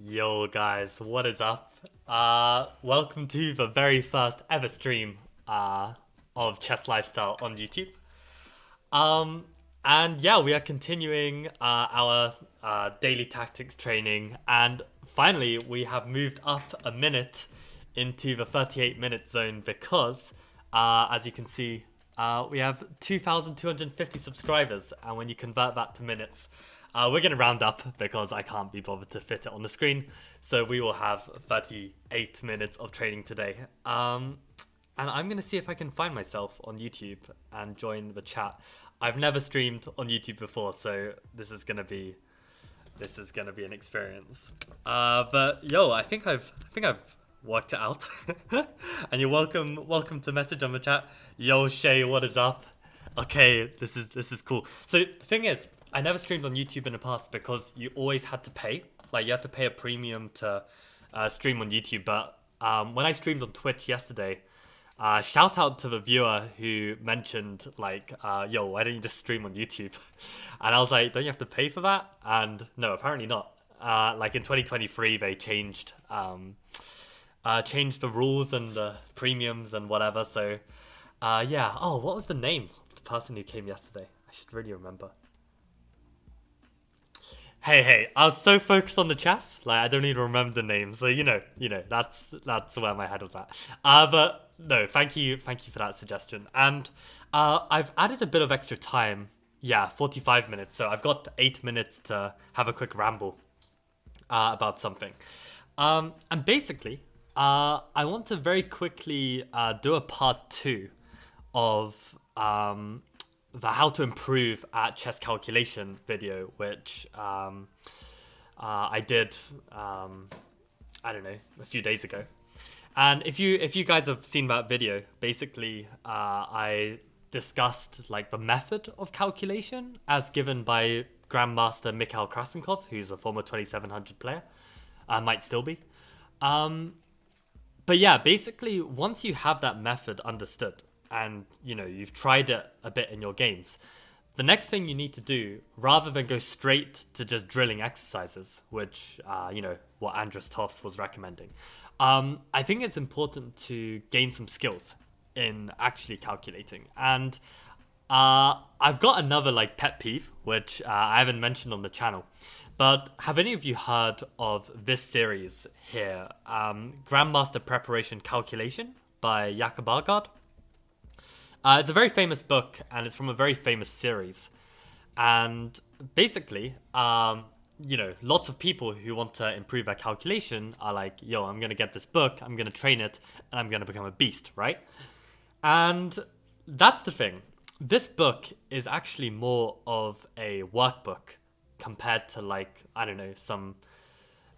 Yo guys, what is up? Welcome to the very first ever stream of Chess Lifestyle on YouTube. Um, and yeah, we are continuing our daily tactics training, and finally we have moved up a minute into the 38-minute zone because, as you can see, we have 2,250 subscribers, and when you convert that to minutes, we're going to round up because I can't be bothered to fit it on the screen. So we will have 38 minutes of training today. And I'm going to see if I can find myself on YouTube and join the chat. I've never streamed on YouTube before, so this is going to be an experience. But yo, I think I've worked it out. And you're welcome to message on the chat. Yo Shay, what is up? Okay, this is cool. So the thing is, I never streamed on YouTube in the past because you always had to pay. Like, you had to pay a premium to stream on YouTube. But when I streamed on Twitch yesterday, shout out to the viewer who mentioned, like, yo, why don't you just stream on YouTube? And I was like, don't you have to pay for that? And no, apparently not. Like, in 2023, they changed the rules and the premiums and whatever. So, yeah. Oh, what was the name of the person who came yesterday? I should really remember. Hey, I was so focused on the chess, like I don't even remember the name. So that's where my head was at. But no, thank you for that suggestion. And I've added a bit of extra time. Yeah, 45 minutes. So I've got 8 minutes to have a quick ramble about something. And basically, I want to very quickly do a part two of the how to improve at chess calculation video, which I did I don't know, a few days ago. And if you guys have seen that video, basically I discussed like the method of calculation as given by Grandmaster Mikhail Krasenkov, who's a former 2700 player, might still be. But yeah, basically once you have that method understood, and you've tried it a bit in your games, the next thing you need to do, rather than go straight to just drilling exercises, which what Andras Toff was recommending, I think it's important to gain some skills in actually calculating. And I've got another like pet peeve, which I haven't mentioned on the channel, but have any of you heard of this series here, Grandmaster Preparation Calculation by Jakob Aagaard? It's a very famous book, and it's from a very famous series. And basically, lots of people who want to improve their calculation are like, yo, I'm going to get this book, I'm going to train it, and I'm going to become a beast, right? And that's the thing. This book is actually more of a workbook compared to, like, I don't know, some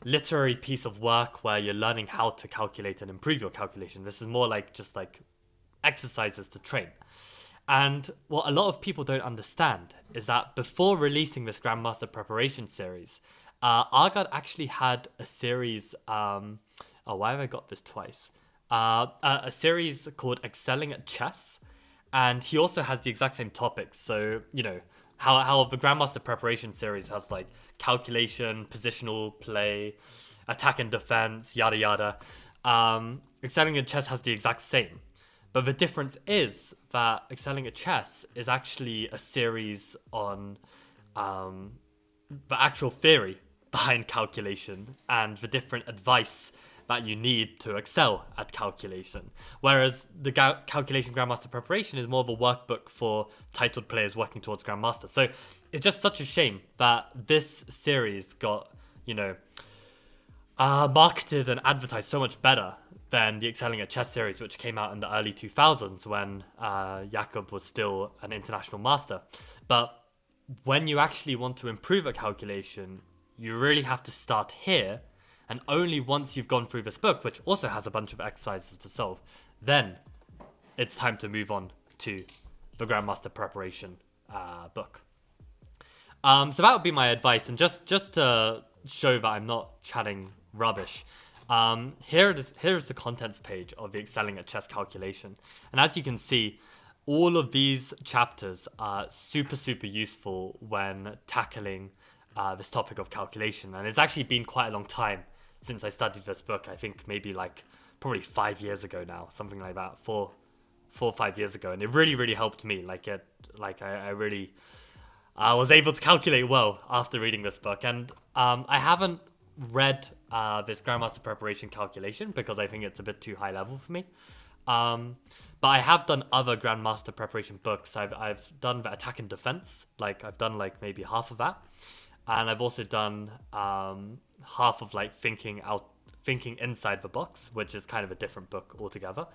literary piece of work where you're learning how to calculate and improve your calculation. This is more like just like exercises to train. And what a lot of people don't understand is that before releasing this Grandmaster Preparation series, Aagaard actually had a series. Why have I got this twice? A series called Excelling at Chess, and he also has the exact same topics. So how the Grandmaster Preparation series has like calculation, positional play, attack and defense, yada yada. Excelling at Chess has the exact same. But the difference is that Excelling at Chess is actually a series on the actual theory behind calculation and the different advice that you need to excel at calculation. Whereas the Calculation Grandmaster Preparation is more of a workbook for titled players working towards Grandmaster. So it's just such a shame that this series got, marketed and advertised so much better than the Excelling at Chess series, which came out in the early 2000s when Jakob was still an international master. But when you actually want to improve a calculation, you really have to start here, and only once you've gone through this book, which also has a bunch of exercises to solve, then it's time to move on to the Grandmaster Preparation book. So that would be my advice, and just to show that I'm not chatting rubbish, here is the contents page of the Excelling at Chess calculation. And as you can see, all of these chapters are super useful when tackling this topic of calculation. And it's actually been quite a long time since I studied this book. I think maybe like probably 5 years ago now, something like that, 4 or 5 years ago. And it really, really helped me. I really was able to calculate well after reading this book. And I haven't read this Grandmaster Preparation calculation because I think it's a bit too high level for me. But I have done other Grandmaster Preparation books. I've done the Attack and Defense. Like I've done like maybe half of that. And I've also done half of like thinking inside the box, which is kind of a different book altogether.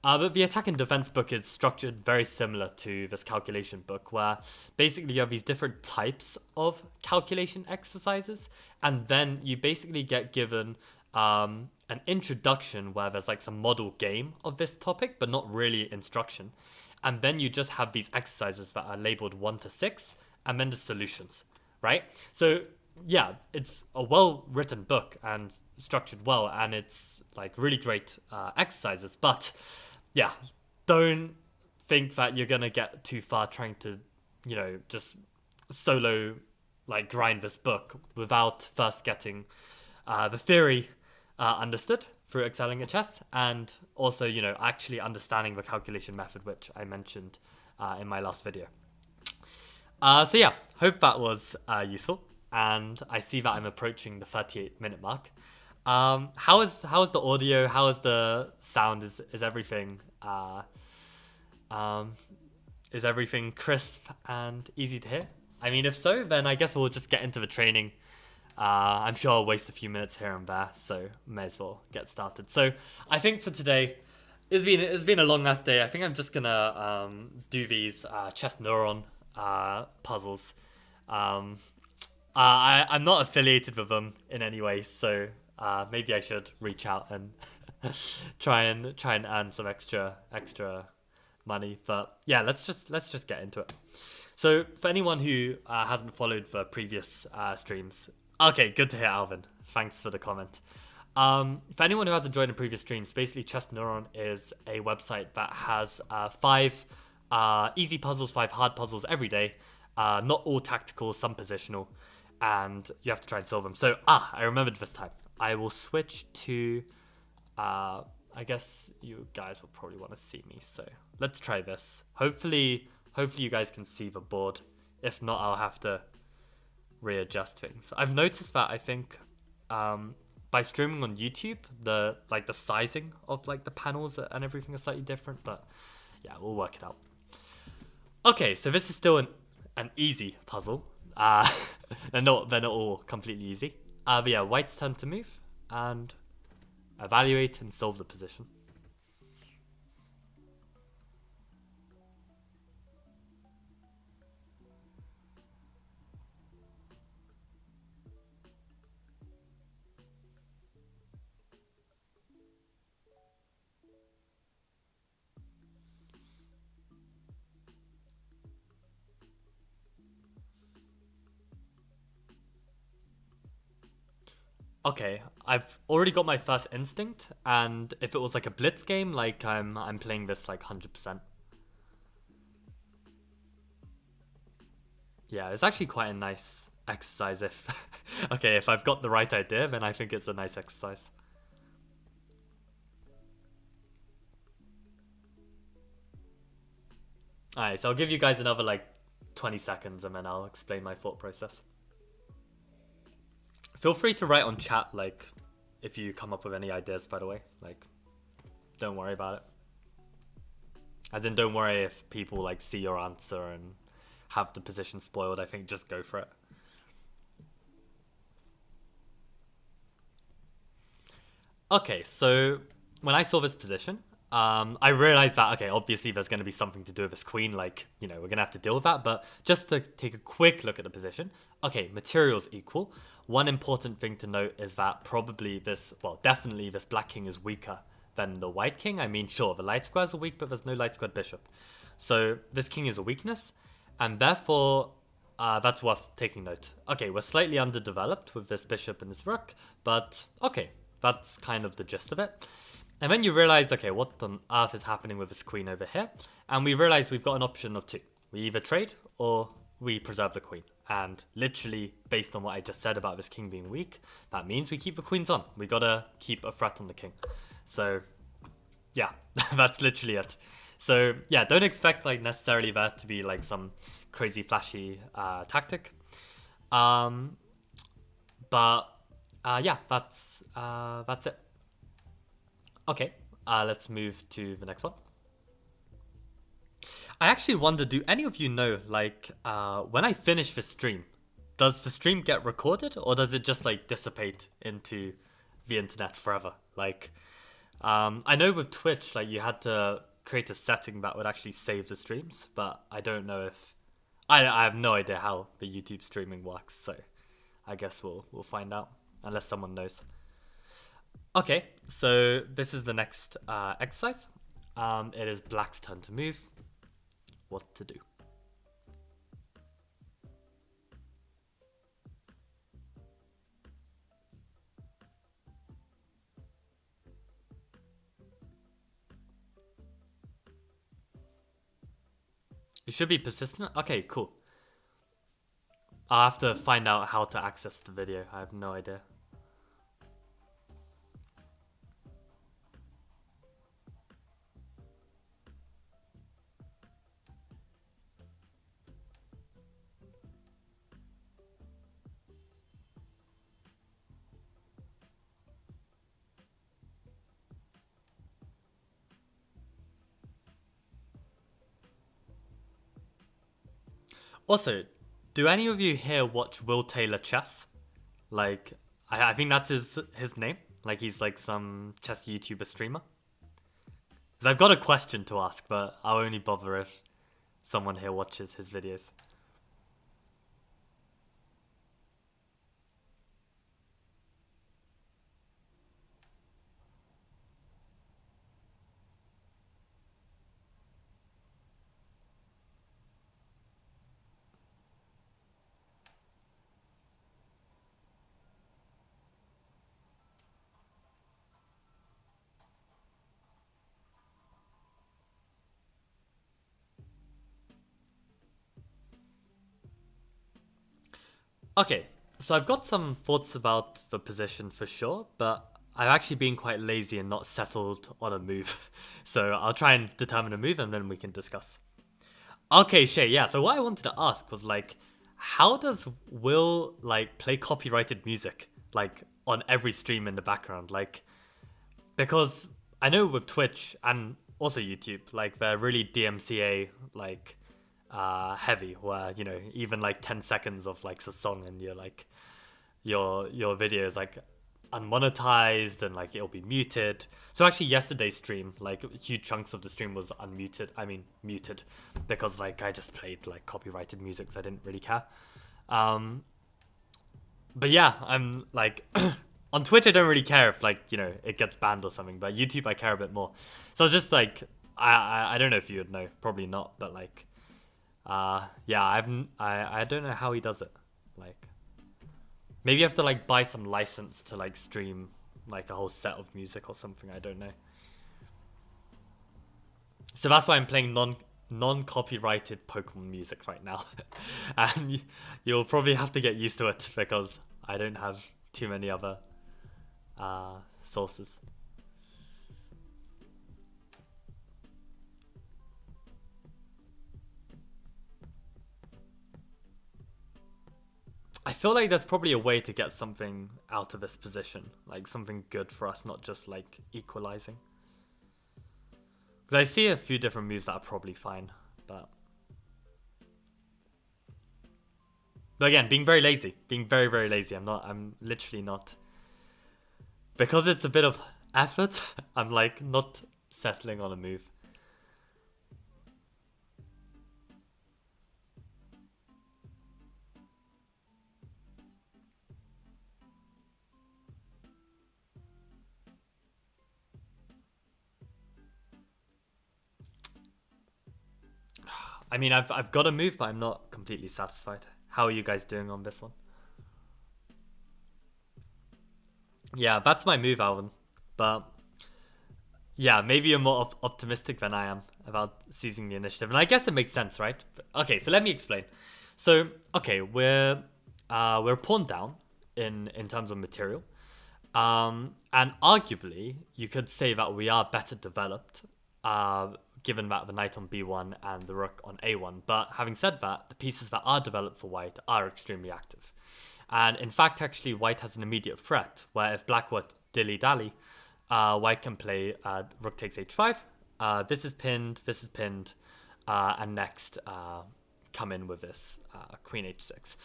But the Attack and Defense book is structured very similar to this calculation book, where basically you have these different types of calculation exercises, and then you basically get given an introduction where there's like some model game of this topic, but not really instruction. And then you just have these exercises that are labeled 1 to 6, and then the solutions, right? So yeah, it's a well-written book and structured well, and it's like really great exercises, but yeah, don't think that you're gonna get too far trying to, just solo like grind this book without first getting the theory understood through excelling at chess, and also actually understanding the calculation method, which I mentioned in my last video. So yeah, hope that was useful, and I see that I'm approaching the 38-minute mark. How is the audio? How is the sound? Is everything is everything crisp and easy to hear? I mean, if so, then I guess we'll just get into the training. I'm sure I'll waste a few minutes here and there, so may as well get started. So I think for today, it's been a long last day. I think I'm just gonna do these chess neuron puzzles. I'm not affiliated with them in any way, so maybe I should reach out and try and earn some extra money. But yeah, let's just get into it. So for anyone who hasn't followed the previous streams, okay, good to hear, Alvin. Thanks for the comment. For anyone who hasn't joined the previous streams, basically Chess Neuron is a website that has 5 easy puzzles, 5 hard puzzles every day. Not all tactical, some positional, and you have to try and solve them. So I remembered this time. I will switch to I guess you guys will probably want to see me, so let's try this. Hopefully you guys can see the board. If not, I'll have to readjust things. I've noticed that I think by streaming on YouTube, the sizing of like the panels and everything is slightly different, but yeah, we'll work it out. Okay, so this is still an easy puzzle. they're not all completely easy. But yeah, white's turn to move and evaluate and solve the position. Okay, I've already got my first instinct, and if it was like a blitz game, like I'm playing this like 100%. Yeah, it's actually quite a nice exercise if okay, if I've got the right idea, then I think it's a nice exercise. Alright, so I'll give you guys another like 20 seconds and then I'll explain my thought process. Feel free to write on chat, like, if you come up with any ideas, by the way. Like, don't worry about it. As in, don't worry if people, like, see your answer and have the position spoiled. I think just go for it. Okay, so when I saw this position, I realized that, okay, obviously there's going to be something to do with this queen, like, we're going to have to deal with that, but just to take a quick look at the position, okay, materials equal. One important thing to note is that definitely this black king is weaker than the white king. I mean, sure, the light squares are weak, but there's no light squared bishop. So this king is a weakness, and therefore that's worth taking note. Okay, we're slightly underdeveloped with this bishop and this rook, but okay, that's kind of the gist of it. And then you realize, okay, what on earth is happening with this queen over here? And we realize we've got an option of 2. We either trade or we preserve the queen. And literally, based on what I just said about this king being weak, that means we keep the queens on. We gotta keep a threat on the king. So, yeah, that's literally it. So, yeah, don't expect like necessarily there to be like some crazy flashy tactic. Um, but yeah, that's it. Okay, let's move to the next one. I actually wonder, do any of you know, like, when I finish the stream, does the stream get recorded or does it just like dissipate into the internet forever? Like, I know with Twitch, like you had to create a setting that would actually save the streams, but I don't know if I have no idea how the YouTube streaming works. So I guess we'll find out unless someone knows. Okay, so this is the next exercise. It is Black's turn to move. What to do? You should be persistent. Okay, cool. I'll have to find out how to access the video. I have no idea. Also, do any of you here watch Will Taylor Chess? Like, I think that's his name. Like, he's like some chess YouTuber streamer. Because I've got a question to ask, but I'll only bother if someone here watches his videos. Okay, so I've got some thoughts about the position for sure, but I've actually been quite lazy and not settled on a move. So I'll try and determine a move and then we can discuss. Okay, Shay, yeah, so what I wanted to ask was like, how does Will like play copyrighted music like on every stream in the background? Like, because I know with Twitch and also YouTube, like they're really DMCA like heavy, where you know even like 10 seconds of like a song and you're like your video is like unmonetized and like it'll be muted. So actually yesterday's stream, like huge chunks of the stream was unmuted. I mean muted because like I just played like copyrighted music, so I didn't really care. But yeah, I'm like on Twitch I don't really care if like you know it gets banned or something, but YouTube I care a bit more. So it's just like I don't know if you would know, probably not, but like yeah, I don't know how he does it. Like maybe you have to like buy some license to like stream like a whole set of music or something, I don't know. So that's why I'm playing non-copyrighted Pokemon music right now. And you'll probably have to get used to it because I don't have too many other sources. I feel like there's probably a way to get something out of this position, like something good for us, not just like equalizing. Because I see a few different moves that are probably fine, but again, being very lazy, being very very lazy. I'm literally not, because it's a bit of effort. I'm like not settling on a move. I mean, I've got a move, but I'm not completely satisfied. How are you guys doing on this one? Yeah, that's my move, Alvin. But yeah, maybe you're more optimistic than I am about seizing the initiative, and I guess it makes sense, right? Okay, so let me explain. So okay, we're pawned down in terms of material. And arguably, you could say that we are better developed, given that the knight on b1 and the rook on a1. But having said that, the pieces that are developed for white are extremely active. And in fact, actually, white has an immediate threat, where if black were dilly-dally, white can play rook takes h5. This is pinned, and next come in with this queen h6.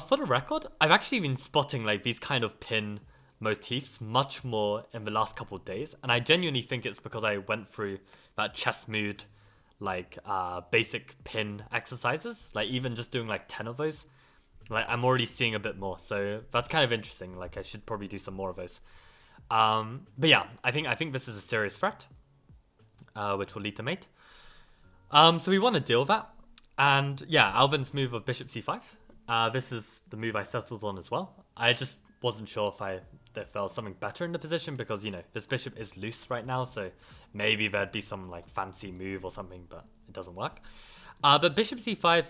For the record, I've actually been spotting like these kind of pin motifs much more in the last couple of days, and I genuinely think it's because I went through that chess mood like basic pin exercises, like even just doing like 10 of those, like I'm already seeing a bit more, so that's kind of interesting. Like I should probably do some more of those. But yeah, I think this is a serious threat, which will lead to mate. So we want to deal with that, and yeah, Alvin's move of bishop c5. This is the move I settled on as well. I just wasn't sure if there was something better in the position, because this bishop is loose right now, so maybe there'd be some like fancy move or something, but it doesn't work. But bishop c5,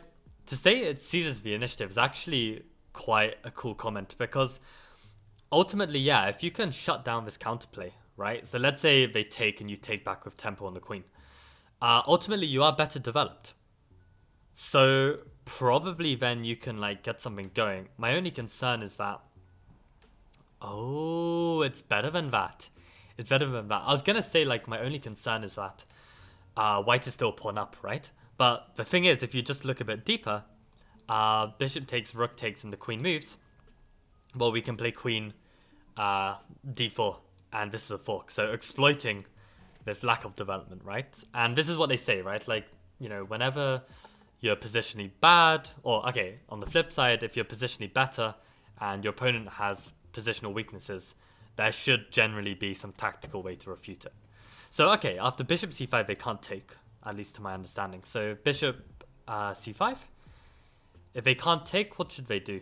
to say it seizes the initiative is actually quite a cool comment, because ultimately, yeah, if you can shut down this counterplay, right? So let's say they take and you take back with tempo on the queen. Ultimately, you are better developed. So probably then you can like get something going. My only concern is that, oh, it's better than that. It's better than that. I was gonna say like my only concern is that white is still pawn up, right? But the thing is, if you just look a bit deeper, bishop takes, rook takes, and the queen moves. Well, we can play queen d4, and this is a fork. So exploiting this lack of development, right? And this is what they say, right? Like, whenever you're positionally bad, or okay, on the flip side, if you're positionally better and your opponent has positional weaknesses, there should generally be some tactical way to refute it. So okay, after bishop c5, they can't take, at least to my understanding. So bishop c5. If they can't take, what should they do?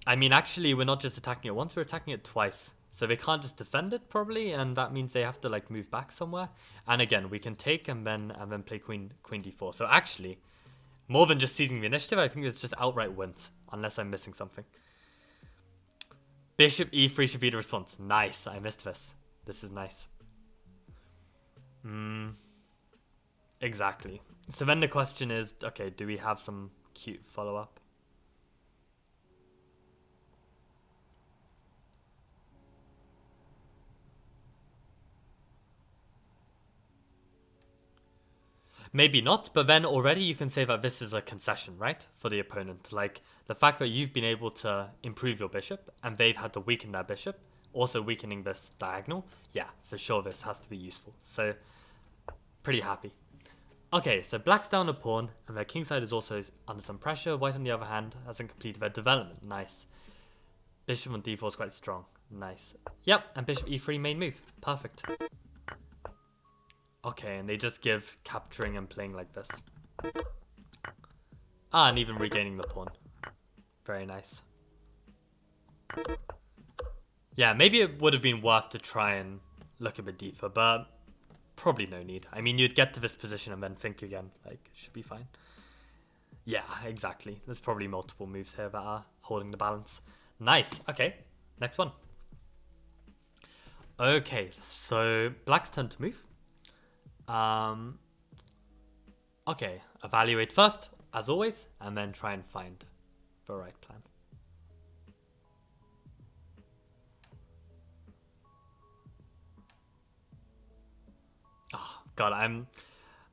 I mean, actually, we're not just attacking it once, we're attacking it twice. So they can't just defend it, probably, and that means they have to like move back somewhere. And again, we can take and then play queen d4. So actually, more than just seizing the initiative, I think it's just outright wins, unless I'm missing something. Bishop e3 should be the response. Nice, I missed this. This is nice. Exactly. So then the question is, okay, do we have some cute follow-up? Maybe not, but then already you can say that this is a concession, right? For the opponent. Like, the fact that you've been able to improve your bishop, and they've had to weaken their bishop, also weakening this diagonal, yeah, for sure this has to be useful. So, pretty happy. Okay, so black's down a pawn, and their kingside is also under some pressure. White, on the other hand, hasn't completed their development. Nice. Bishop on d4 is quite strong. Nice. Yep, and bishop e3 main move. Perfect. Okay, and they just give capturing and playing like this. And even regaining the pawn. Very nice. Yeah, maybe it would have been worth to try and look a bit deeper, but probably no need. I mean, you'd get to this position and then think again. Like, should be fine. Yeah, exactly. There's probably multiple moves here that are holding the balance. Nice. Okay, next one. Okay, so black's turn to move. Okay, evaluate first, as always, and then try and find the right plan. Oh, God,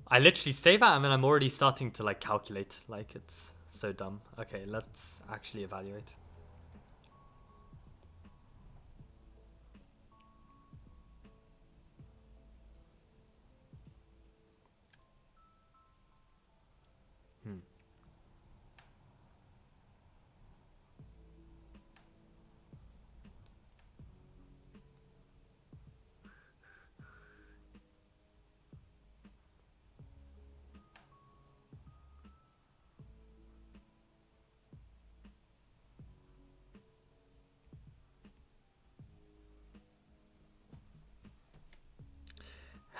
I literally say that and then I'm already starting to like calculate, like it's so dumb. Okay, let's actually evaluate.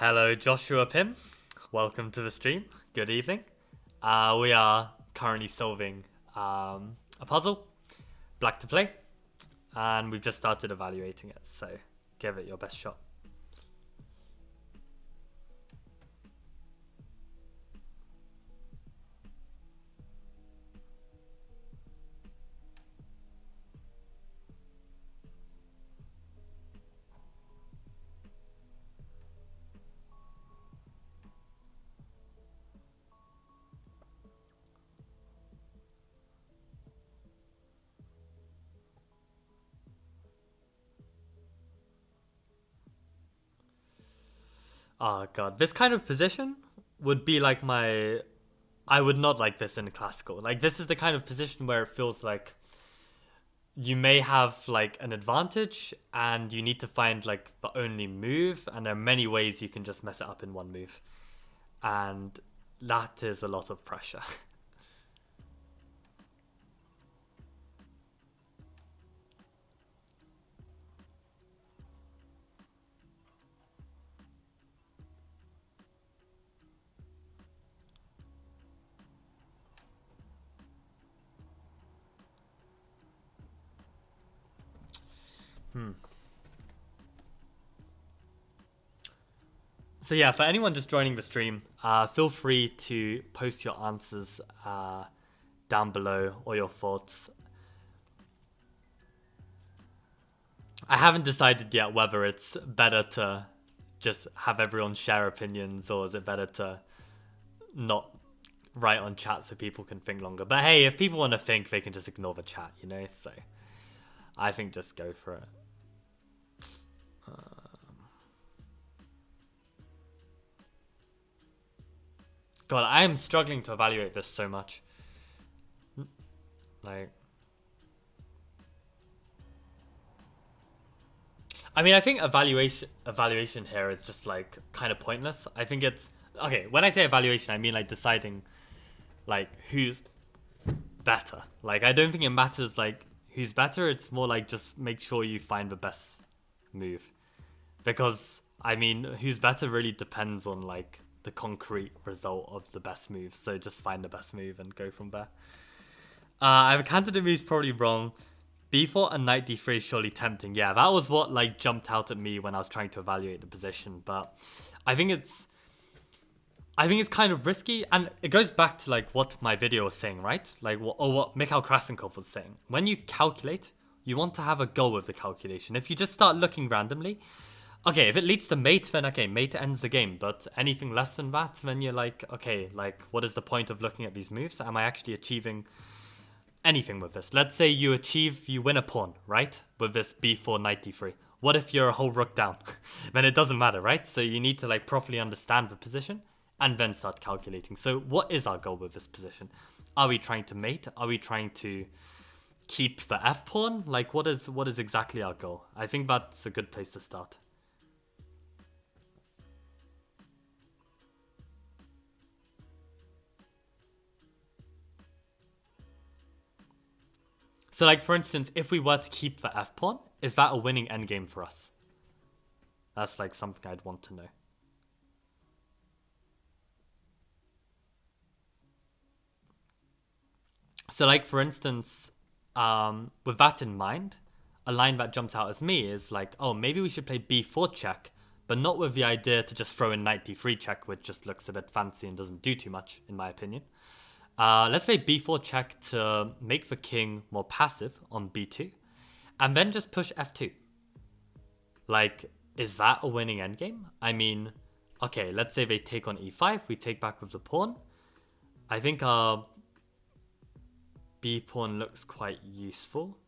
Hello, Joshua Pim. Welcome to the stream. Good evening. We are currently solving a puzzle, black to play, and we've just started evaluating it, so give it your best shot. Oh god, this kind of position would be like my. I would not like this in classical. Like, this is the kind of position where it feels like you may have like an advantage and you need to find like the only move, and there are many ways you can just mess it up in one move. And that is a lot of pressure. So yeah, for anyone just joining the stream, feel free to post your answers down below or your thoughts. I haven't decided yet whether it's better to just have everyone share opinions, or is it better to not write on chat so people can think longer. But hey, if people want to think, they can just ignore the chat, you know? So I think just go for it. God, I am struggling to evaluate this so much. Like, I mean, I think evaluation here is just like kind of pointless. I think it's okay. When I say evaluation, I mean like deciding like who's better. Like, I don't think it matters like who's better. It's more like just make sure you find the best move, because I mean, who's better really depends on like the concrete result of the best move. So just find the best move and go from there. I have a candidate move's probably wrong. B4 and knight d3 is surely tempting. Yeah, that was what like jumped out at me when I was trying to evaluate the position. But I think it's kind of risky, and it goes back to like what my video was saying, right? Like what Mikhail Krasnikov was saying. When you calculate, you want to have a goal with the calculation. If you just start looking randomly, okay, if it leads to mate, then okay, mate ends the game. But anything less than that, then you're like, okay, like what is the point of looking at these moves? Am I actually achieving anything with this? Let's say you win a pawn, right? With this b4 knight d3. What if you're a whole rook down? Then it doesn't matter, right? So you need to like properly understand the position and then start calculating. So what is our goal with this position? Are we trying to mate? Are we trying to keep the f pawn? Like, what is exactly our goal? I think that's a good place to start. So like, for instance, if we were to keep the f pawn, is that a winning endgame for us? That's like something I'd want to know. So like, for instance, with that in mind, a line that jumps out as me is like, oh, maybe we should play b4 check, but not with the idea to just throw in knight d3 check, which just looks a bit fancy and doesn't do too much, in my opinion. Let's play b4 check to make the king more passive on b2, and then just push f2. Like, is that a winning endgame? I mean, okay, let's say they take on e5, we take back with the pawn. I think our b pawn looks quite useful.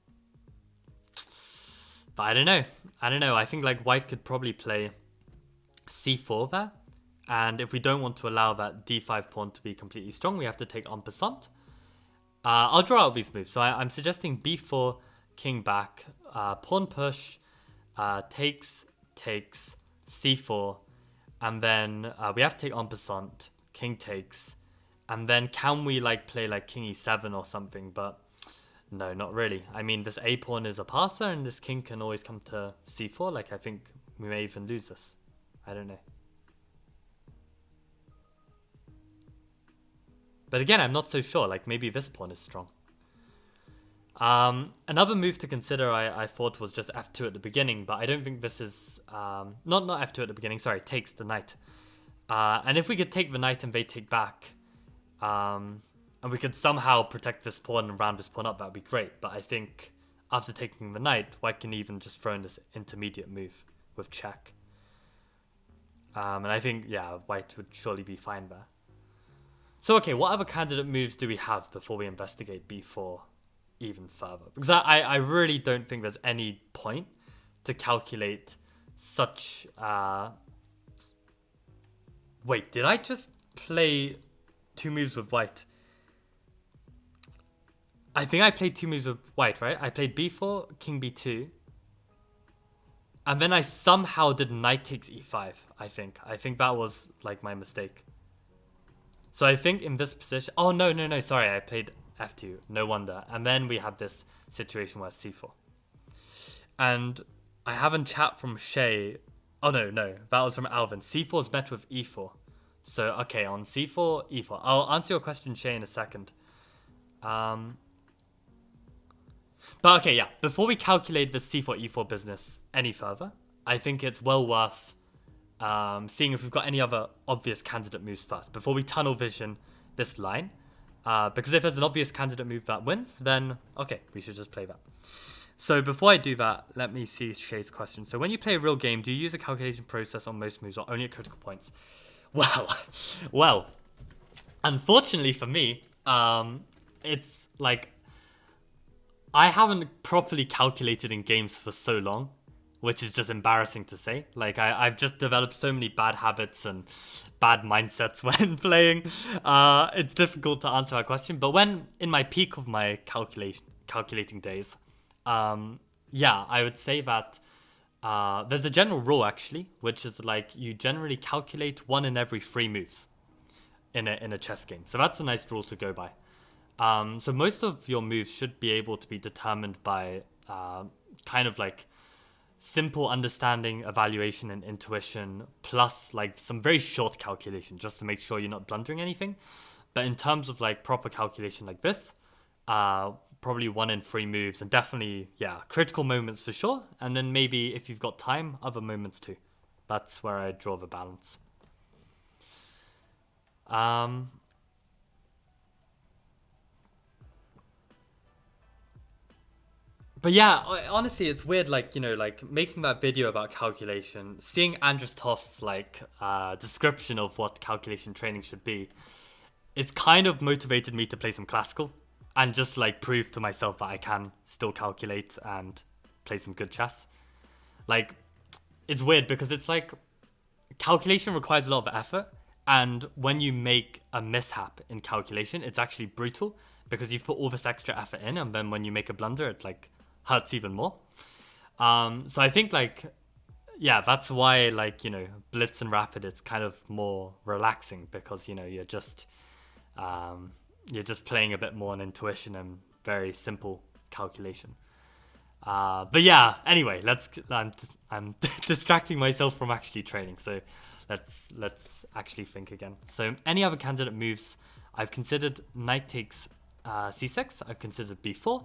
But I don't know. I think like white could probably play c4 there. And if we don't want to allow that d5 pawn to be completely strong, we have to take en passant. I'll draw out these moves. So I'm suggesting b4, king back, pawn push, takes, c4, and then we have to take en passant, king takes, and then can we like play like king e7 or something? But no, not really. I mean, this a pawn is a passer, and this king can always come to c4. Like, I think we may even lose this. I don't know. But again, I'm not so sure. Like, maybe this pawn is strong. Another move to consider I thought was just f2 at the beginning, but I don't think this is... not f2 at the beginning, sorry, takes the knight. And if we could take the knight and they take back, and we could somehow protect this pawn and round this pawn up, that would be great. But I think after taking the knight, white can even just throw in this intermediate move with check. And I think, yeah, white would surely be fine there. So, okay, what other candidate moves do we have before we investigate b4 even further? Because I really don't think there's any point to calculate such... Wait, did I just play 2 moves with white? I think I played 2 moves with white, right? I played b4, king b2. And then I somehow did knight takes e5, I think. I think that was, like, my mistake. So I think in this position... Oh, no, sorry. I played f2. No wonder. And then we have this situation where c4. And I have in chat from Shay... Oh, no. That was from Alvin. c4 is met with e4. So, okay, on c4, e4. I'll answer your question, Shay, in a second. But, okay, yeah. Before we calculate this c4, e4 business any further, I think it's well worth seeing if we've got any other obvious candidate moves first, before we tunnel vision this line. Because if there's an obvious candidate move that wins, then, okay, we should just play that. So before I do that, let me see Shay's question. So when you play a real game, do you use a calculation process on most moves or only at critical points? Well, unfortunately for me, it's like I haven't properly calculated in games for so long, which is just embarrassing to say. Like, I've just developed so many bad habits and bad mindsets when playing. It's difficult to answer that question. But when in my peak of my calculating days, yeah, I would say that there's a general rule, actually, which is like you generally calculate 1 in every 3 moves in a chess game. So that's a nice rule to go by. So most of your moves should be able to be determined by kind of like simple understanding, evaluation, and intuition, plus like some very short calculation just to make sure you're not blundering anything. But in terms of like proper calculation like this, probably 1 in 3 moves, and definitely, yeah, critical moments for sure. And then maybe if you've got time, other moments too. That's where I draw the balance. But yeah, honestly, it's weird, like, you know, like making that video about calculation, seeing Andres Toft's like description of what calculation training should be, it's kind of motivated me to play some classical and just like prove to myself that I can still calculate and play some good chess. Like, it's weird because it's like calculation requires a lot of effort, and when you make a mishap in calculation, it's actually brutal because you've put all this extra effort in, and then when you make a blunder, it like hurts even more. So I think like, yeah, that's why like, you know, Blitz and Rapid, it's kind of more relaxing because, you know, you're just playing a bit more on intuition and very simple calculation. But yeah, anyway, I'm distracting myself from actually training. So let's actually think again. So any other candidate moves, I've considered knight takes c6. I've considered b4.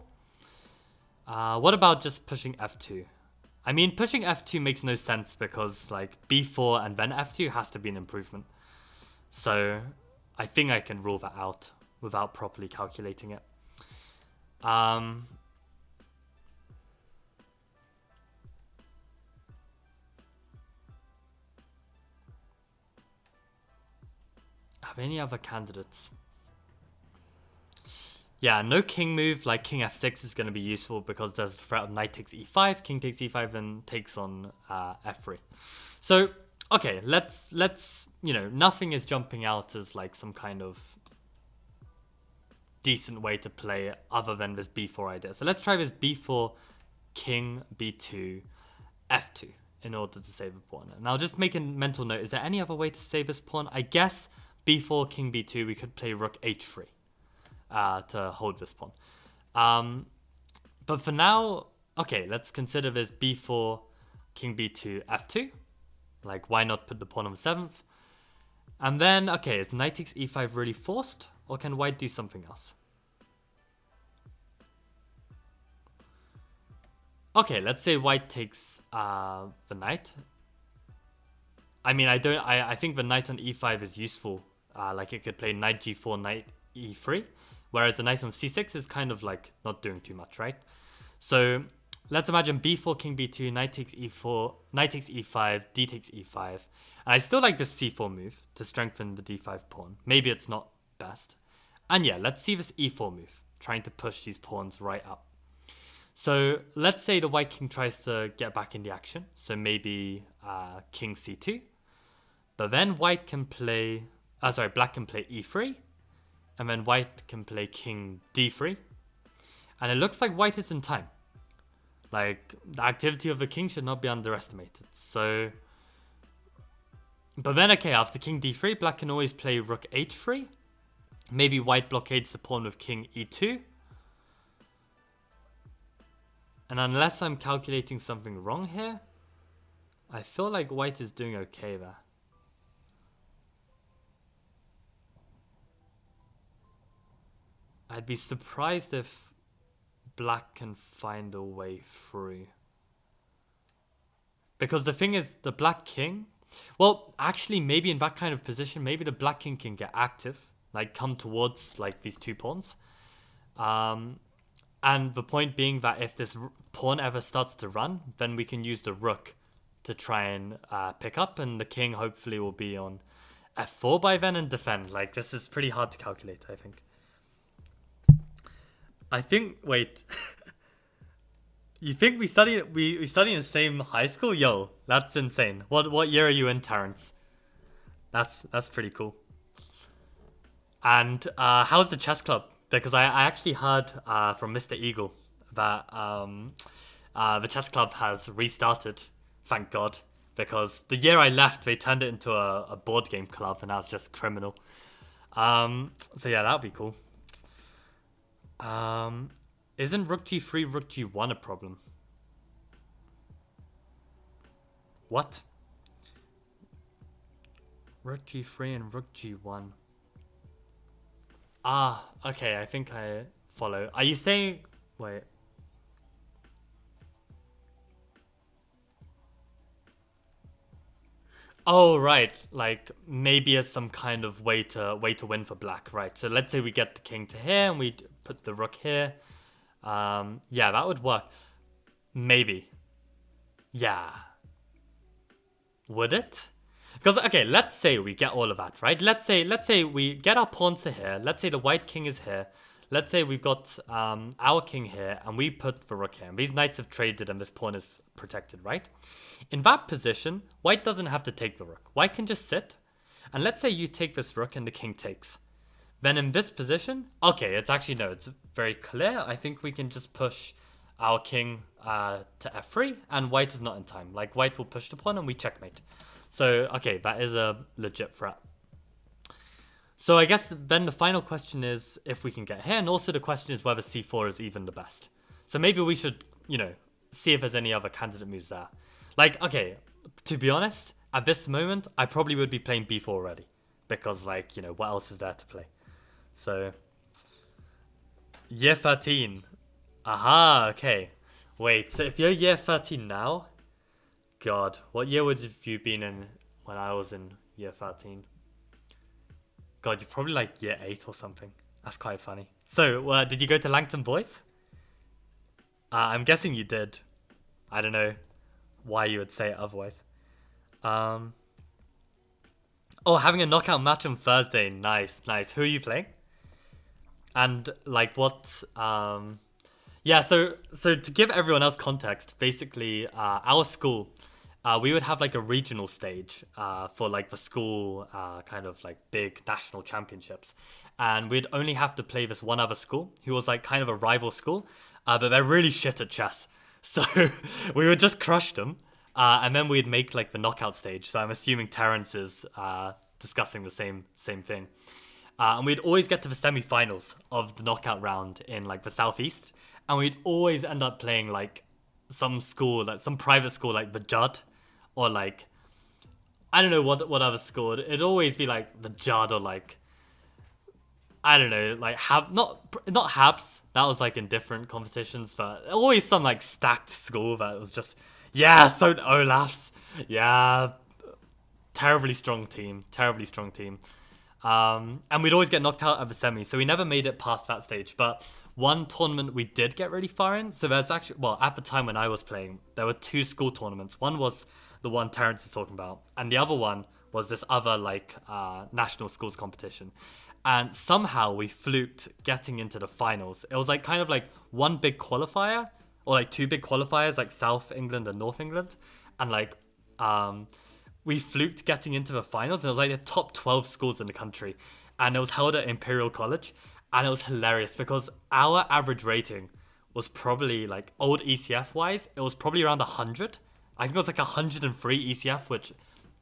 What about just pushing f2? I mean, pushing f2 makes no sense because like b4 and then f2 has to be an improvement. So I think I can rule that out without properly calculating it. Have any other candidates? Yeah, no king move like king f6 is going to be useful because there's the threat of knight takes e5, king takes e5, and takes on f3. So, okay, let's you know, nothing is jumping out as like some kind of decent way to play it other than this b4 idea. So let's try this b4, king, b2, f2 in order to save a pawn. And I'll just make a mental note. Is there any other way to save this pawn? I guess b4, king, b2, we could play rook h3. To hold this pawn. But for now, okay, let's consider this b4, king b2, f2. Like, why not put the pawn on the 7th? And then, okay, is knight takes e5 really forced? Or can white do something else? Okay, let's say white takes the knight. I mean, I think the knight on e5 is useful. Like it could play knight g4, knight e3. Whereas the knight on c6 is kind of like not doing too much, right? So let's imagine b4, king b2, knight takes e4, knight takes e5, d takes e5. And I still like this c4 move to strengthen the d5 pawn. Maybe it's not best. And yeah, let's see this e4 move, trying to push these pawns right up. So let's say the white king tries to get back in the action. So maybe king c2. But then white can play, black can play e3. And then white can play king d3. And it looks like white is in time. Like, the activity of the king should not be underestimated. So, but then, okay, after king d3, black can always play rook h3. Maybe white blockades the pawn with king e2. And unless I'm calculating something wrong here, I feel like white is doing okay there. I'd be surprised if black can find a way through. Because the thing is, the black king... Well, actually, maybe in that kind of position, maybe the black king can get active. Like, come towards, like, these two pawns. And the point being that if this pawn ever starts to run, then we can use the rook to try and pick up. And the king hopefully will be on f4 by then and defend. Like, this is pretty hard to calculate, I think. Wait. You think we study in the same high school? Yo, that's insane. What year are you in, Terrence? That's pretty cool. And how's the chess club? Because I actually heard from Mr. Eagle that the chess club has restarted. Thank God. Because the year I left, they turned it into a board game club, and that's just criminal. So yeah, that would be cool. Isn't rook g3, rook g1 a problem? What? Rook g3 and rook g1. Ah, okay, I think I follow. Are you saying... Wait. Oh, right. Like, maybe as some kind of way to win for black, right? So let's say we get the king to here and we put the rook here. Yeah, that would work. Maybe. Yeah. Would it? Because, okay, let's say we get all of that, right? Let's say we get our pawns to here. Let's say the white king is here. Let's say we've got our king here and we put the rook here. And these knights have traded and this pawn is protected, right? In that position, white doesn't have to take the rook. White can just sit. And let's say you take this rook and the king takes. Then in this position, okay, it's actually, no, it's very clear. I think we can just push our king to f3 and white is not in time. Like, white will push the pawn and we checkmate. So, okay, that is a legit threat. So I guess then the final question is if we can get here, and also the question is whether c4 is even the best. So maybe we should, see if there's any other candidate moves there. Like, okay, to be honest, at this moment, I probably would be playing b4 already. Because, like, what else is there to play? So, year 13. Aha, okay. Wait, so if you're year 13 now... God, what year would you been in when I was in year 13? God, you're probably like year 8 or something. That's quite funny. So, did you go to Langton Boys? I'm guessing you did. I don't know why you would say it otherwise. Oh, having a knockout match on Thursday. Nice, nice. Who are you playing? And, like, what... Yeah, so to give everyone else context, basically, our school... we would have like a regional stage for like the school kind of like big national championships. And we'd only have to play this one other school who was like kind of a rival school, but they're really shit at chess. So we would just crush them and then we'd make like the knockout stage. So I'm assuming Terrence is discussing the same thing. And we'd always get to the semi-finals of the knockout round in like the Southeast. And we'd always end up playing like some school, like some private school like the Judd. Or like, I don't know what other school. It'd always be like the Judd or like, I don't know, like not Habs. That was like in different competitions, but always some like stacked school that was just yeah, so Olafs. Yeah, terribly strong team, terribly strong team. And we'd always get knocked out at the semi, so we never made it past that stage. But one tournament we did get really far in. So there's actually, well, at the time when I was playing, there were two school tournaments. One was the one Terrence is talking about, and the other one was this other like national schools competition. And somehow we fluked getting into the finals. It was like kind of like one big qualifier, or like two big qualifiers, like South England and North England, and like we fluked getting into the finals, and it was like the top 12 schools in the country, and it was held at Imperial College, and it was hilarious because our average rating was probably like old ECF wise, it was probably around 100. I think it was like 103 ECF, which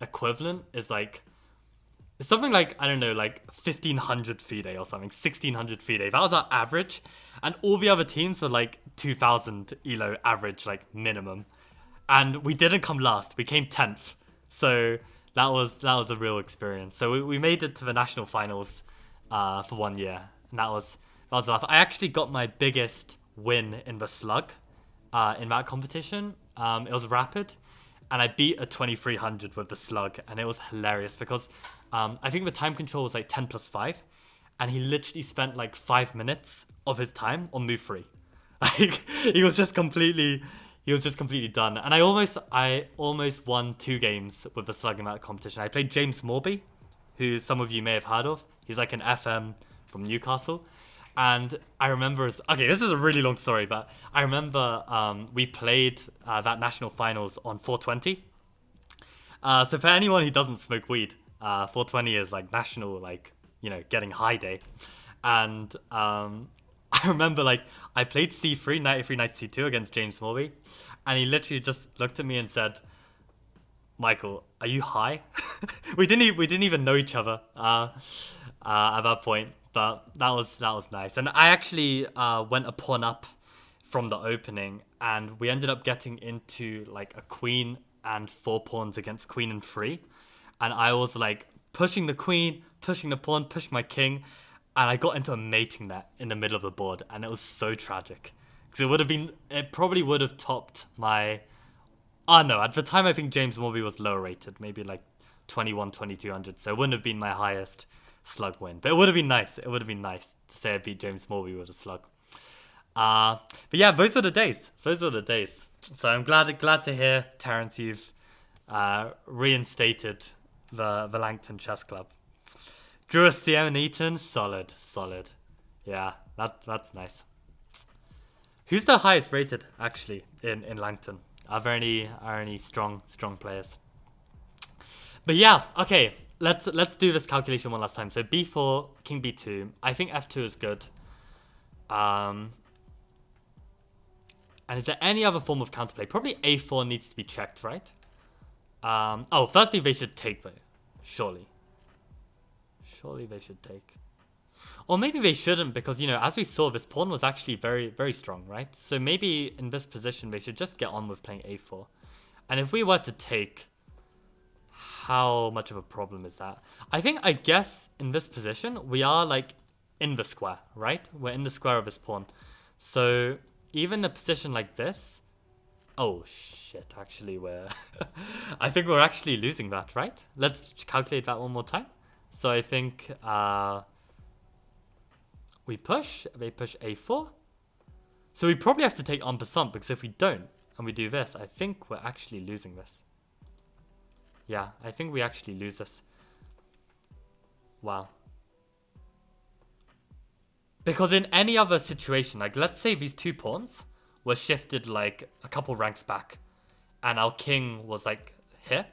equivalent is like it's something like I don't know, like 1500 FIDE or something, 1600 FIDE. That was our average, and all the other teams were like 2000 ELO average, like minimum, and we didn't come last. We came 10th. So that was a real experience. So we made it to the national finals for 1 year, and that was enough. I actually got my biggest win in the slug in that competition. It was rapid, and I beat a 2300 with the slug, and it was hilarious because I think the time control was like 10 plus 5, and he literally spent like 5 minutes of his time on move 3. Like he was just completely done. And I almost won 2 games with the slug in that competition. I played James Morby, who some of you may have heard of. He's like an FM from Newcastle. And I remember, okay, this is a really long story, but I remember we played that national finals on 420. So for anyone who doesn't smoke weed, 420 is like national, like, you know, getting high day. And I remember like I played C3, 93, 92 against James Morby, and he literally just looked at me and said, "Michael, are you high?" we didn't even know each other at that point, but that was nice. And I actually went a pawn up from the opening, and we ended up getting into like a queen and 4 pawns against queen and 3, and I was like pushing the queen, pushing the pawn, pushing my king. And I got into a mating net in the middle of the board, and it was so tragic. Because it probably would have topped my... Oh no, at the time I think James Morby was lower rated, maybe like 21, 2200, so it wouldn't have been my highest slug win. But it would have been nice. It would have been nice to say I beat James Morby with a slug. But yeah, those are the days. Those are the days. So I'm glad to hear, Terrence, you've reinstated the Langton Chess Club. Drew a CM in Eton, solid. Yeah, that's nice. Who's the highest rated actually in Langton? Are there any strong players? But yeah, okay. Let's do this calculation one last time. So B4, King B2. I think F2 is good. And is there any other form of counterplay? Probably A4 needs to be checked, right? Firstly they should take though, surely. Surely they should take. Or maybe they shouldn't, because, you know, as we saw, this pawn was actually very, very strong, right? So maybe in this position, they should just get on with playing A4. And if we were to take, how much of a problem is that? I guess in this position, we are, like, in the square, right? We're in the square of this pawn. So even a position like this... Oh, shit, actually, we're... I think we're actually losing that, right? Let's calculate that one more time. So I think we push, they push A4. So we probably have to take en passant, because if we don't, and we do this, I think we're actually losing this. Yeah, I think we actually lose this. Wow. Because in any other situation, like let's say these 2 pawns were shifted like a couple ranks back, and our king was like here.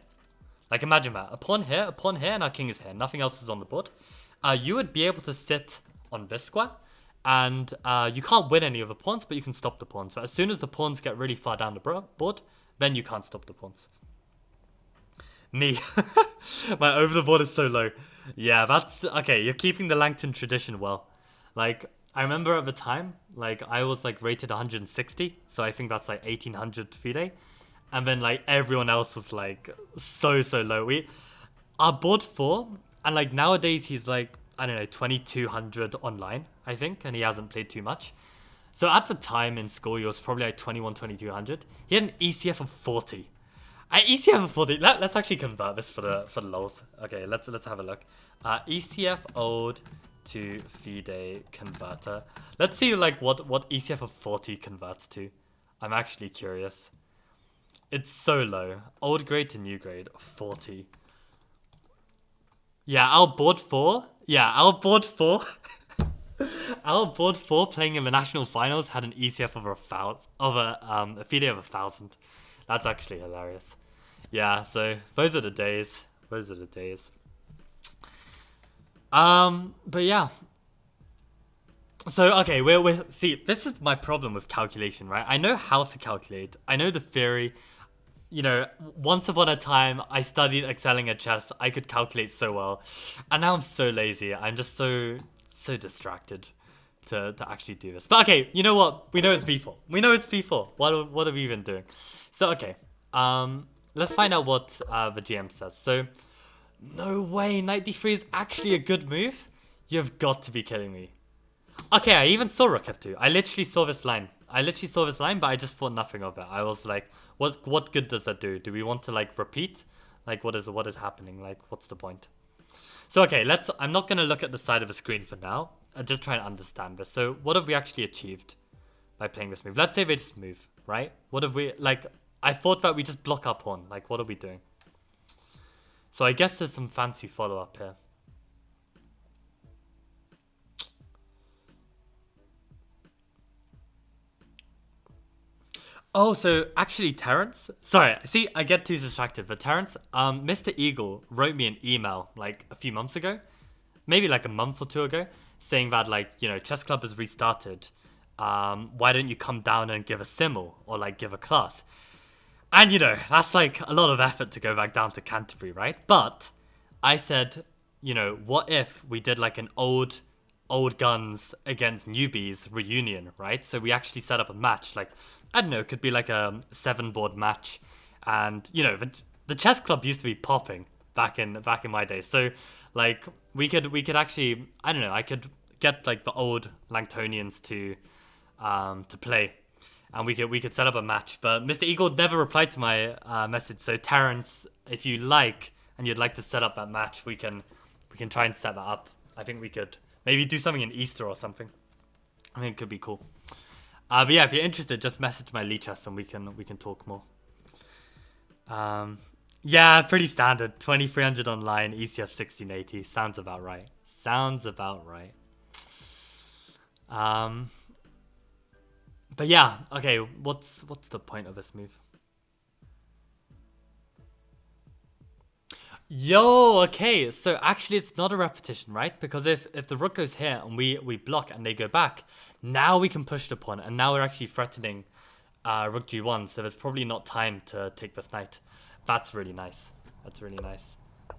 Like imagine that, a pawn here, and our king is here. Nothing else is on the board. You would be able to sit on this square, and you can't win any of the pawns, but you can stop the pawns. But as soon as the pawns get really far down the board, then you can't stop the pawns. Me. My over the board is so low. Yeah, that's... Okay, you're keeping the Langton tradition well. Like, I remember at the time, like, I was, like, rated 160. So I think that's, like, 1800 FIDE. And then, like, everyone else was, like, so low. Our board 4, and, like, nowadays he's, like, I don't know, 2200 online, I think, and he hasn't played too much. So at the time in school, he was probably like 21, 2200. He had an ECF of 40. ECF of 40. Let's actually convert this for the lols. Okay, let's have a look. ECF old to FIDE converter. Let's see like what ECF of 40 converts to. I'm actually curious. It's so low. Old grade to new grade, 40. Yeah, our board 4. Yeah, our board 4. Our board 4 playing in the national finals had an ECF of a FIDE of 1000. That's actually hilarious. Yeah, so those are the days. Those are the days. But yeah. So okay, we're see, this is my problem with calculation, right? I know how to calculate. I know the theory. You know, once upon a time, I studied excelling at chess. I could calculate so well, and now I'm so lazy. I'm just so distracted to actually do this. But okay, you know what? We know it's B4. We know it's B4. What are we even doing? So okay, let's find out what the GM says. So, no way, knight d3 is actually a good move. You've got to be kidding me. Okay, I even saw rook f2. I literally saw this line. But I just thought nothing of it. I was like, what good does that do? Do we want to like repeat? Like what is happening? Like what's the point? So okay, I'm not gonna look at the side of the screen for now. I'm just trying to understand this. So what have we actually achieved by playing this move? Let's say they just move, right? What have we like? I thought that we just block our pawn. Like what are we doing? So I guess there's some fancy follow up here. Oh, so actually Terrence, sorry, see, I get too distracted, but Terrence, Mr. Eagle wrote me an email like a few months ago, maybe like a month or two ago, saying that like, you know, Chess Club has restarted. Why don't you come down and give a simul or like give a class? And you know, that's like a lot of effort to go back down to Canterbury, right? But I said, you know, what if we did like an old guns against newbies reunion, right? So we actually set up a match, like I don't know, it could be like a 7-board match, and you know the chess club used to be popping back in my day. So like we could actually, I don't know, I could get like the old Langtonians to play, and we could set up a match. But Mr. Eagle never replied to my message. So Terrence, if you like and you'd like to set up that match, we can try and set that up. I think we could maybe do something in Easter or something. I think it could be cool. But yeah, if you're interested, just message my Lichess and we can talk more. Yeah, pretty standard. 2300 online, ECF 1680. Sounds about right. But yeah, okay. What's the point of this move? Yo, okay, so actually it's not a repetition, right? Because if the rook goes here and we block and they go back, now we can push the pawn, and now we're actually threatening rook g1, so there's probably not time to take this knight. That's really nice. That's really nice.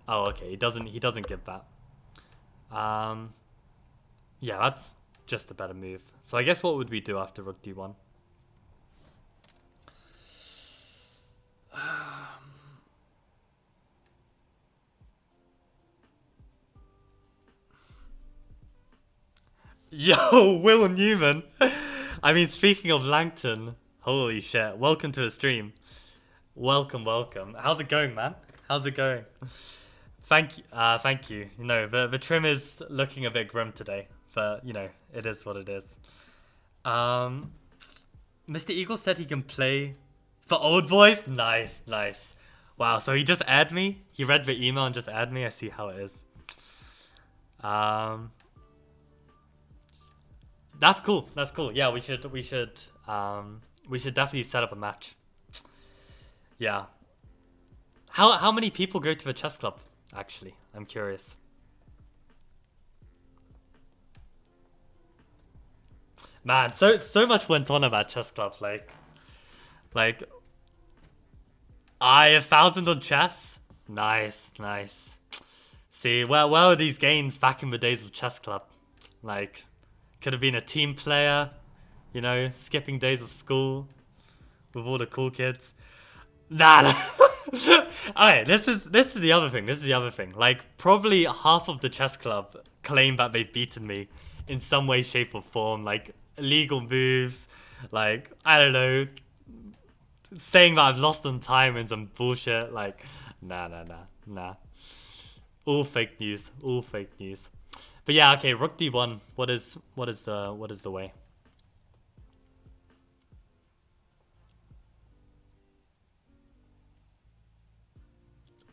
Oh, okay, he doesn't give that. Yeah, that's just a better move. So I guess what would we do after rook d1? Yo, Will Newman. I mean, speaking of Langton, holy shit. Welcome to the stream. Welcome. How's it going, man? How's it going? Thank you. You know, the trim is looking a bit grim today, but you know, it is what it is. Mr. Eagle said he can play for old boys. Nice. Wow, so he just added me? He read the email and just added me? I see how it is. That's cool. Yeah, we should definitely set up a match. Yeah. How many people go to the chess club? Actually, I'm curious. Man, so much went on about chess club. Like, 1,000 on chess. Nice. See, where were these gains back in the days of chess club? Like, could have been a team player, you know, skipping days of school with all the cool kids. Nah. Alright, this is the other thing. This is the other thing. Like probably half of the chess club claim that they've beaten me in some way, shape, or form. Like illegal moves, like I don't know, saying that I've lost on time and some bullshit. Like, nah. All fake news. All fake news. But yeah, okay. Rook d1. What is the way?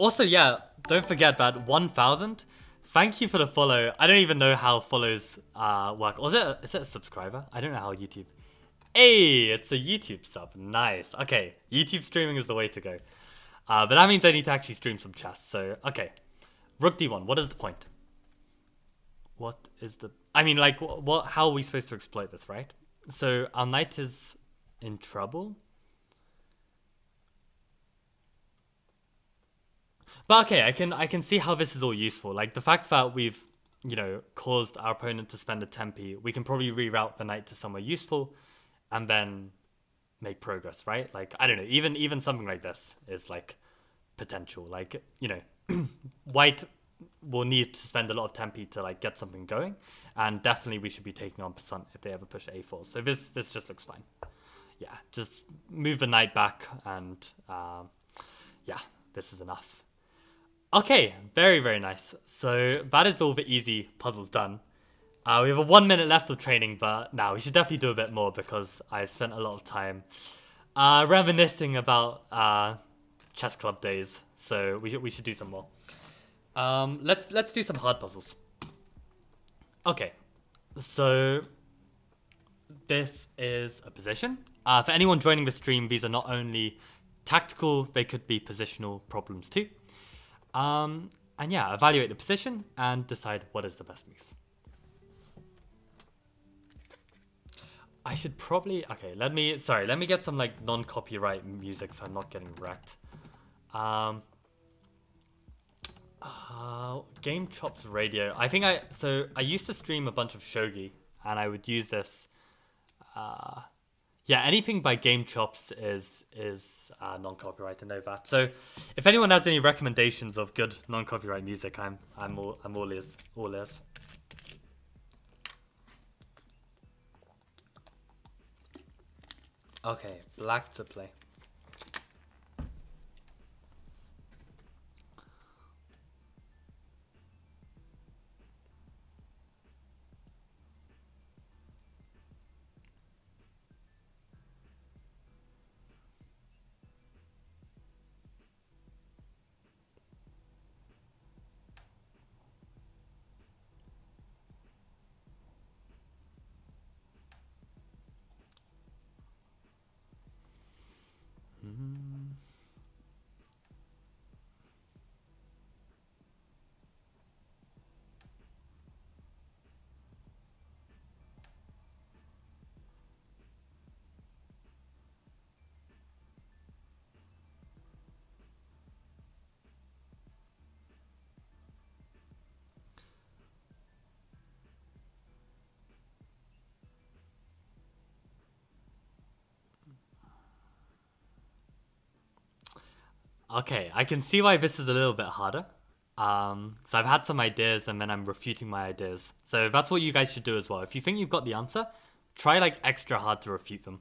Also, yeah, don't forget that 1,000. Thank you for the follow. I don't even know how follows work. Or is it a subscriber? I don't know how YouTube. Hey, it's a YouTube sub. Nice. Okay, YouTube streaming is the way to go. But that means I need to actually stream some chess. So, okay. Rook d1. What is the point? What is the... I mean, like, what? How are we supposed to exploit this, right? So, our knight is in trouble. But okay, I can see how this is all useful. Like the fact that we've, caused our opponent to spend a tempi, we can probably reroute the knight to somewhere useful, and then make progress, right? Like I don't know, even something like this is like potential. Like white will need to spend a lot of tempi to like get something going, and definitely we should be taking on percent if they ever push a4. So this just looks fine. Yeah, just move the knight back, and yeah, this is enough. Okay, very, very nice. So that is all the easy puzzles done. We have a 1 minute left of training, but now we should definitely do a bit more because I've spent a lot of time reminiscing about chess club days. So we should do some more. Let's do some hard puzzles. Okay, so this is a position. For anyone joining the stream, these are not only tactical, they could be positional problems too. And yeah, evaluate the position and decide what is the best move. I should probably... Okay, let me get some like non-copyright music so I'm not getting wrecked. Game Chops Radio. I used to stream a bunch of shogi and I would use this. Yeah, anything by Game Chops is non-copyright. I know that. So, if anyone has any recommendations of good non-copyright music, I'm all ears. All ears. Okay, black to play. Okay, I can see why this is a little bit harder. So I've had some ideas and then I'm refuting my ideas. So that's what you guys should do as well. If you think you've got the answer, try like extra hard to refute them.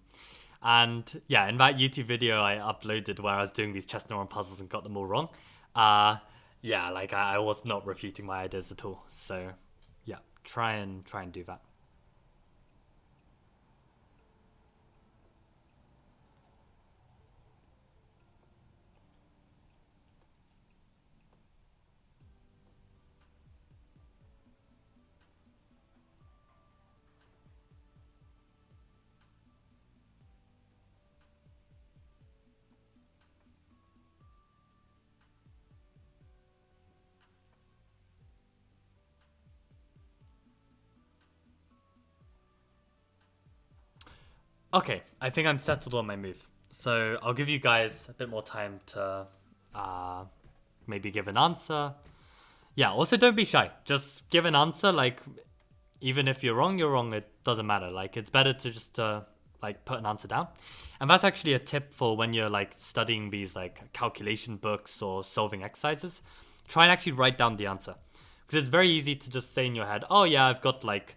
And yeah, in that YouTube video I uploaded where I was doing these chess neuron puzzles and got them all wrong, yeah, like I was not refuting my ideas at all. So yeah, try and do that. Okay, I think I'm settled on my move. So I'll give you guys a bit more time to maybe give an answer. Yeah, also don't be shy. Just give an answer. Like, even if you're wrong, you're wrong. It doesn't matter. Like, it's better to just like put an answer down. And that's actually a tip for when you're like studying these like calculation books or solving exercises. Try and actually write down the answer. Because it's very easy to just say in your head, oh yeah, I've got like,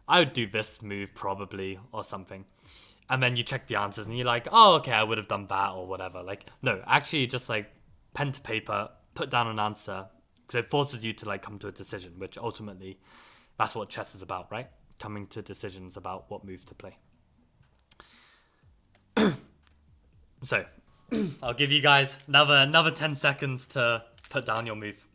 I would do this move probably or something. And then you check the answers and you're like, oh, okay, I would have done that or whatever. Like, no, actually just like pen to paper, put down an answer, because it forces you to like come to a decision, which ultimately that's what chess is about, right? Coming to decisions about what move to play. So, I'll give you guys another 10 seconds to put down your move.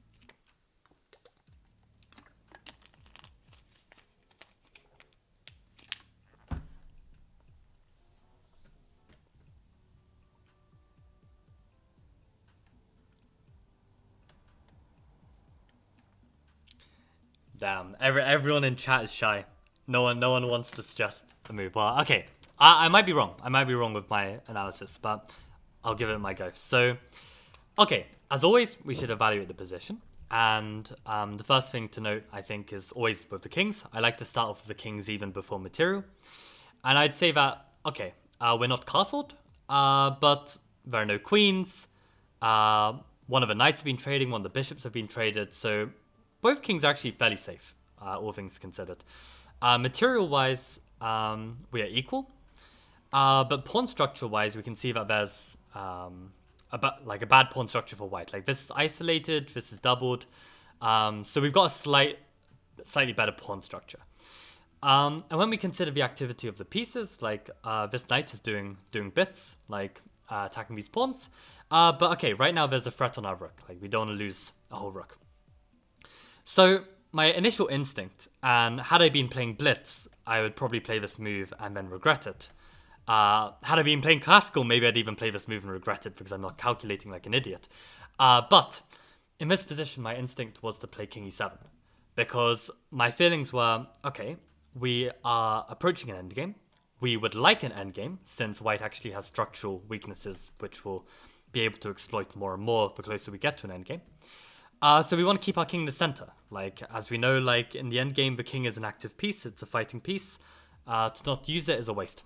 Damn, everyone in chat is shy. No one wants to suggest a move. Well, okay, I might be wrong. I might be wrong with my analysis, but I'll give it my go. So, okay, as always, we should evaluate the position. And the first thing to note, I think, is always with the kings. I like to start off with the kings even before material. And I'd say that, okay, we're not castled, but there are no queens. One of the knights have been trading, one of the bishops have been traded. So both kings are actually fairly safe, all things considered. Material-wise, we are equal. But pawn structure-wise, we can see that there's a bad pawn structure for white. Like, this is isolated, this is doubled. So we've got a slightly better pawn structure. And when we consider the activity of the pieces, like this knight is doing bits, like attacking these pawns. But okay, right now there's a threat on our rook. Like, we don't want to lose a whole rook. So my initial instinct, and had I been playing blitz, I would probably play this move and then regret it. Had I been playing classical, maybe I'd even play this move and regret it because I'm not calculating like an idiot. But in this position, my instinct was to play king e7 because my feelings were, okay, we are approaching an endgame. We would like an endgame since white actually has structural weaknesses which we'll be able to exploit more and more the closer we get to an endgame. So we want to keep our king in the center. Like, as we know, like in the endgame, the king is an active piece. It's a fighting piece. To not use it is a waste.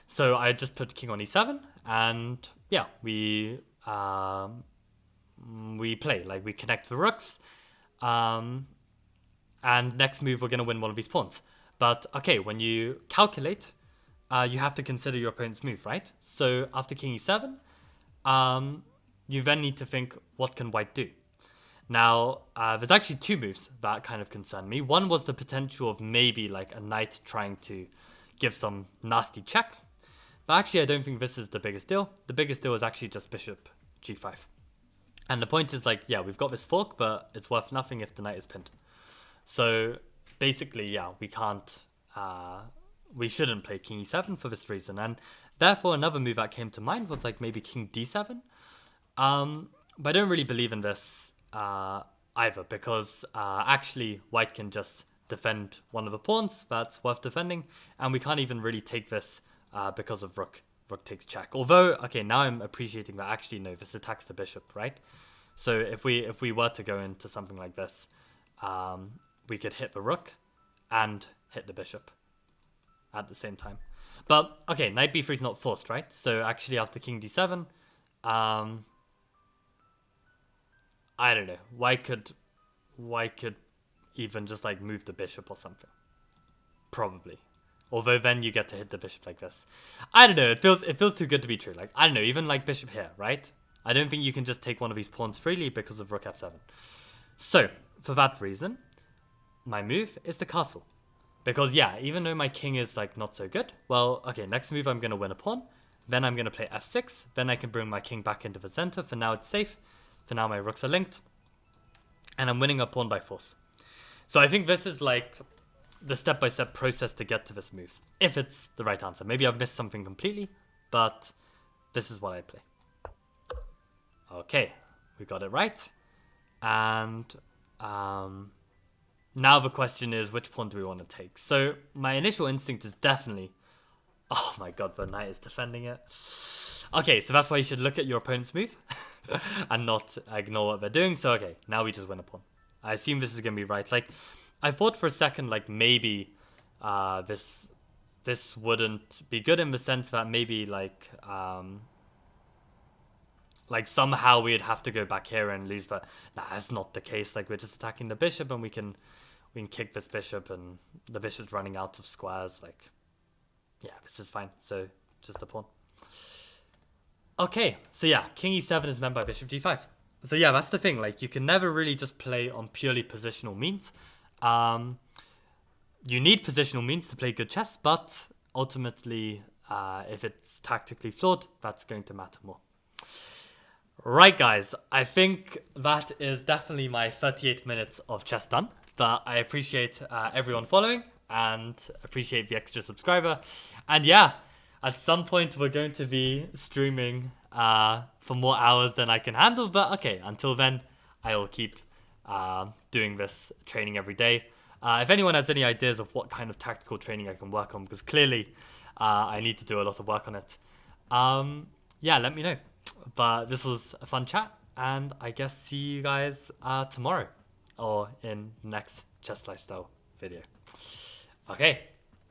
So I just put king on e7, and yeah, we play. Like, we connect the rooks, and next move we're gonna win one of these pawns. But okay, when you calculate, you have to consider your opponent's move, right? So after king e7, you then need to think, what can white do? Now, there's actually two moves that kind of concern me. One was the potential of maybe like a knight trying to give some nasty check. But actually, I don't think this is the biggest deal. The biggest deal is actually just bishop g5. And the point is like, yeah, we've got this fork, but it's worth nothing if the knight is pinned. So basically, yeah, we shouldn't play king e7 for this reason. And therefore, another move that came to mind was like maybe king d7. But I don't really believe in this either, because actually white can just defend one of the pawns that's worth defending, and we can't even really take this because of rook takes check. Although, okay, now I'm appreciating that actually no, this attacks the bishop, right? So if we were to go into something like this, we could hit the rook and hit the bishop at the same time. But okay, knight b3 is not forced, right? So actually after king d7, I don't know. Why could even just like move the bishop or something? Probably. Although then you get to hit the bishop like this. I don't know. It feels too good to be true. Like, I don't know. Even like bishop here, right? I don't think you can just take one of these pawns freely because of rook f7. So for that reason, my move is the castle. Because yeah, even though my king is like not so good, well, okay, next move I'm gonna win a pawn. Then I'm gonna play f6. Then I can bring my king back into the center. For now it's safe. For now my rooks are linked. And I'm winning a pawn by force. So I think this is like the step-by-step process to get to this move. If it's the right answer. Maybe I've missed something completely, but this is what I play. Okay, we got it right. And now the question is, which pawn do we want to take? So my initial instinct is definitely... Oh my god, the knight is defending it. Okay, so that's why you should look at your opponent's move and not ignore what they're doing. So okay, now we just win a pawn. I assume this is going to be right. Like, I thought for a second, like, maybe this this wouldn't be good in the sense that maybe like somehow we'd have to go back here and lose, but nah, that's not the case. Like we're just attacking the bishop and we can kick this bishop and the bishop's running out of squares. Like, yeah, this is fine. So just the pawn. Okay, so yeah, king e7 is met by bishop g5. So yeah, that's the thing. Like you can never really just play on purely positional means. You need positional means to play good chess, but ultimately, if it's tactically flawed, that's going to matter more. Right, guys, I think that is definitely my 38 minutes of chess done. But I appreciate everyone following and appreciate the extra subscriber. And yeah, at some point we're going to be streaming for more hours than I can handle. But okay, until then, I will keep doing this training every day. If anyone has any ideas of what kind of tactical training I can work on, because clearly I need to do a lot of work on it, yeah, let me know. But this was a fun chat, and I guess see you guys tomorrow or in next Chess Lifestyle video. Okay.